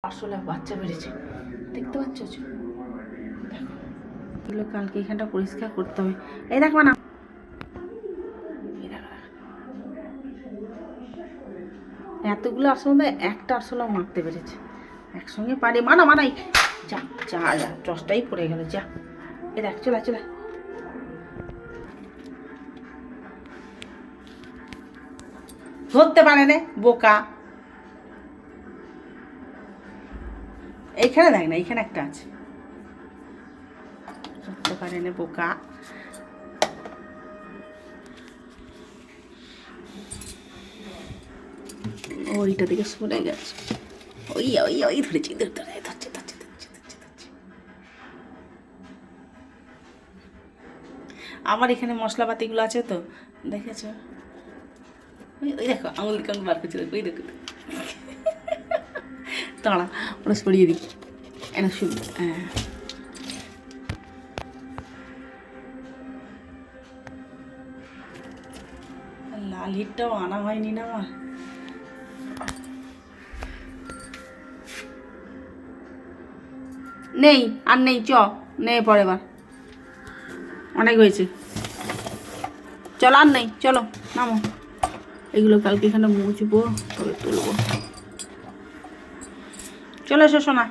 আসলে বাচ্চা বেড়েছে, দেখতে পাচ্ছ? দেখো, এগুলো কালকে এখানটা পরিষ্কার করতে হবে। এই দেখো না, এতগুলো আসলে একটা আসলে মারতে পেরেছে একসঙ্গে পারি। মানাই যা যা যা, টসটাই পড়ে গেল। যা এ দেখ, চলে চলে। ধরতে পারে না, বোকা। এইখানে দেখ না, এইখানে একটা আছে, ধরতে পারে না, বোকা। ওইটা দিকে সরে গেছে। ওই ওই ওই ধরেছি, ধরছে ধরছে ধরছে ধরছে ধরছে। আমার এখানে মশলাপাতিগুলো আছে তো, দেখেছ? ওই দেখো, আঙুল দিকে আমি বার করছি, দেখো ওই দেখো। দাঁড়া, ওরা সরিয়ে দিই। এনা শুন, হ্যাঁ, লাল হিটটাও আনা হয়নি না আমার। নেই আর নেই, নে পরে বার, অনেক হয়েছে, চলো আর নেই, চলো নামো। এগুলো কালকে এখানে মুছবো, তবে তুলবো। চলে এসো সোনা,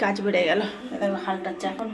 কাজ বেড়ে গেল। দেখো হালটা এখন